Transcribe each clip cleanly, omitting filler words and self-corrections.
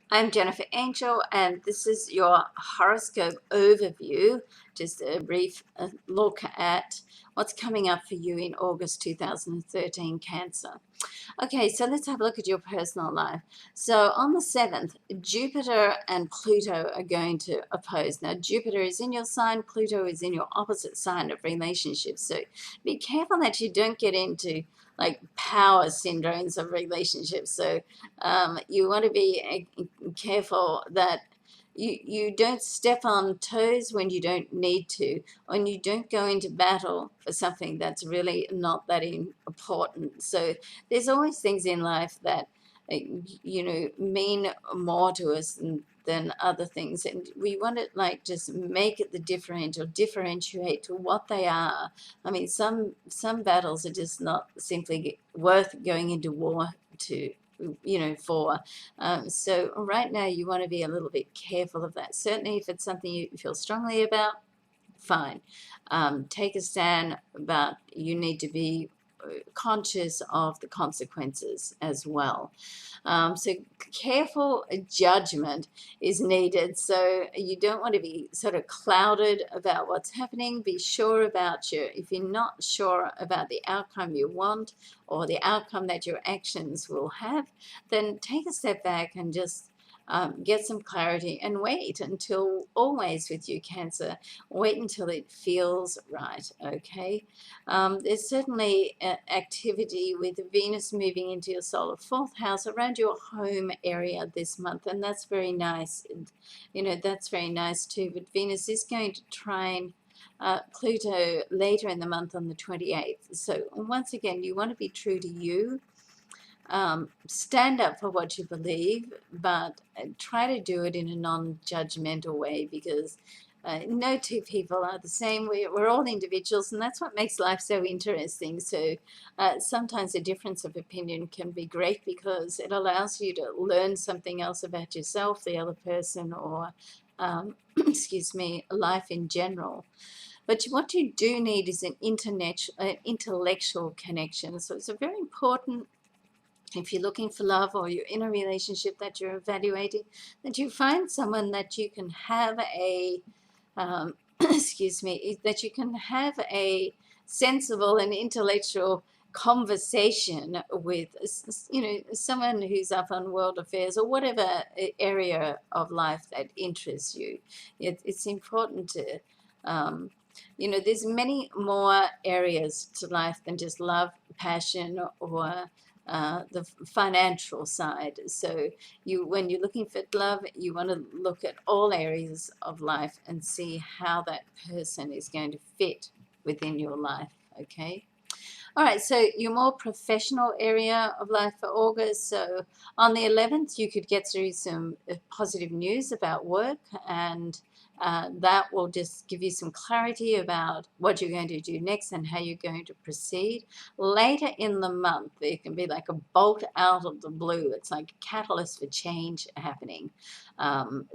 I'm Jennifer Angel, and this is your horoscope overview. Just a brief look at what's coming up for you in August 2013, Cancer. Okay, so let's have a look at your personal life. So on the 7th, Jupiter and Pluto are going to oppose. Now, Jupiter is in your sign, Pluto is in your opposite sign of relationships. So be careful that you don't get into like power syndromes of relationships. So you want to be careful that you don't step on toes when you don't need to, when you don't go into battle for something that's really not that important. So there's always things in life that mean more to us than other things, and we want to like just make it the differential, differentiate to what they are. I mean, some battles are just not simply worth going into war to, for. So right now you want to be a little bit careful of that. Certainly if it's something you feel strongly about, fine. Take a stand, but you need to be conscious of the consequences as well. So careful judgment is needed. So you don't want to be sort of clouded about what's happening. Be sure about if you're not sure about the outcome you want or the outcome that your actions will have, then take a step back and just get some clarity and wait until, always with you, Cancer, wait until it feels right, okay? There's certainly activity with Venus moving into your solar fourth house around your home area this month, and that's very nice. And, that's very nice too. But Venus is going to trine Pluto later in the month on the 28th. So once again, you want to be true to you. Stand up for what you believe, but try to do it in a non-judgmental way, because no two people are the same. We're all individuals, and that's what makes life so interesting. So sometimes a difference of opinion can be great because it allows you to learn something else about yourself, the other person, or excuse me, life in general. But what you do need is an intellectual connection. So it's a very important, if you're looking for love or you're in a relationship that you're evaluating, that you find someone that you can have a, excuse me, that you can have a sensible and intellectual conversation with, someone who's up on world affairs or whatever area of life that interests you. It's important to, there's many more areas to life than just love, passion, or the financial side. So when you're looking for love, you want to look at all areas of life and see how that person is going to fit within your life, okay? All right, so your more professional area of life for August. So on the 11th, you could get through some positive news about work, and that will just give you some clarity about what you're going to do next and how you're going to proceed. Later in the month, there can be like a bolt out of the blue. It's like a catalyst for change happening.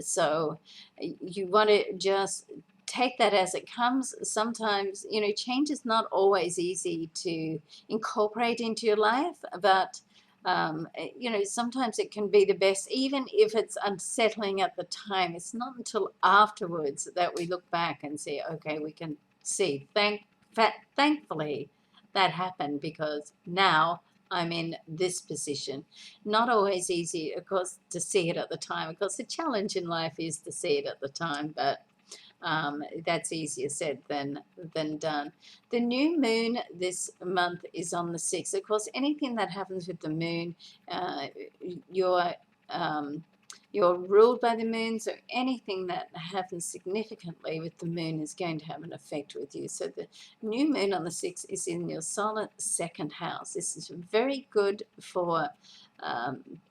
So you want to just take that as it comes. Sometimes, change is not always easy to incorporate into your life, but sometimes it can be the best, even if it's unsettling at the time. It's not until afterwards that we look back and say, okay, we can see, thankfully that happened, because now I'm in this position. Not always easy, of course, to see it at the time. Of course, the challenge in life is to see it at the time, but that's easier said than done. The new moon this month is on the 6th. Of course, anything that happens with the moon, uh, you're um, you're ruled by the moon, so anything that happens significantly with the moon is going to have an effect with you. So the new moon on the 6th is in your solid second house. This is very good for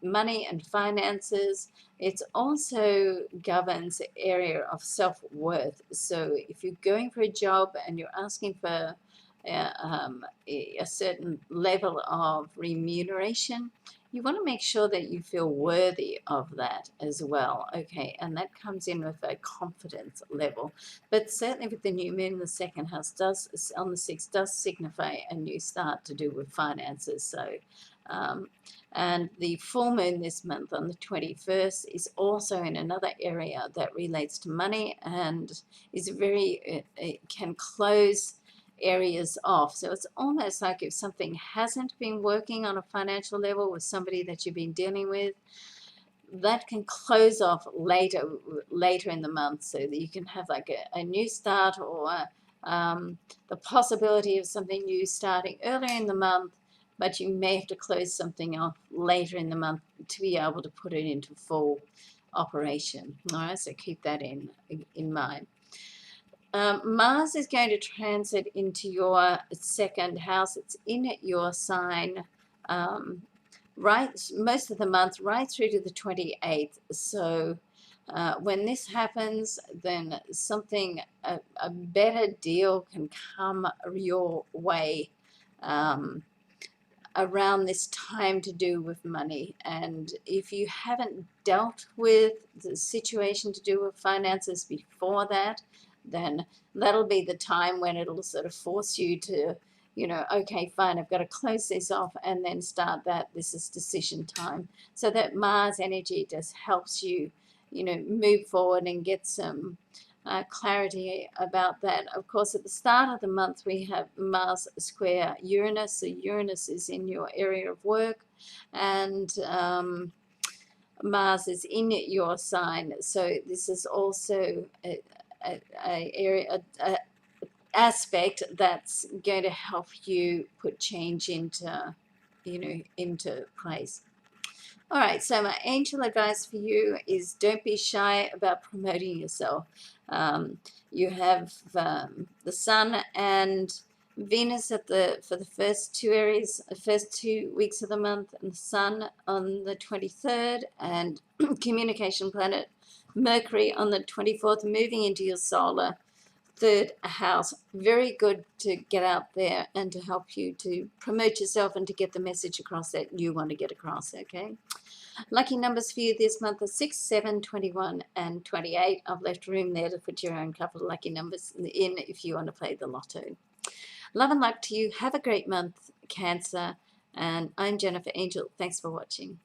money and finances. It also governs the area of self-worth. So if you're going for a job and you're asking for a certain level of remuneration, you want to make sure that you feel worthy of that as well, okay? And that comes in with a confidence level. But certainly with the new moon in the second house on the 6th does signify a new start to do with finances. So, um, and the full moon this month on the 21st is also in another area that relates to money and is it can close areas off. So it's almost like if something hasn't been working on a financial level with somebody that you've been dealing with, that can close off later in the month, so that you can have like a new start, or the possibility of something new starting earlier in the month, but you may have to close something off later in the month to be able to put it into full operation. All right, so keep that in mind. Mars is going to transit into your second house. It's in your sign, right, most of the month, right through to the 28th. So when this happens, then a better deal can come your way around this time to do with money. And if you haven't dealt with the situation to do with finances before that, then that'll be the time when it'll sort of force you to, okay, fine, I've got to close this off and then start that. This is decision time. So that Mars energy just helps you, move forward and get some clarity about that. Of course, at the start of the month, we have Mars square Uranus. So Uranus is in your area of work, and Mars is in your sign. So this is also a aspect that's going to help you put change into place. All right, so my angel advice for you is don't be shy about promoting yourself. You have the Sun and Venus for the first 2 weeks of the month, and the Sun on the 23rd, and communication planet Mercury on the 24th, moving into your solar third house. Very good to get out there and to help you to promote yourself and to get the message across that you want to get across, okay? Lucky numbers for you this month are 6, 7, 21, and 28. I've left room there to put your own couple of lucky numbers in if you want to play the lotto. Love and luck to you. Have a great month, Cancer. And I'm Jennifer Angel. Thanks for watching.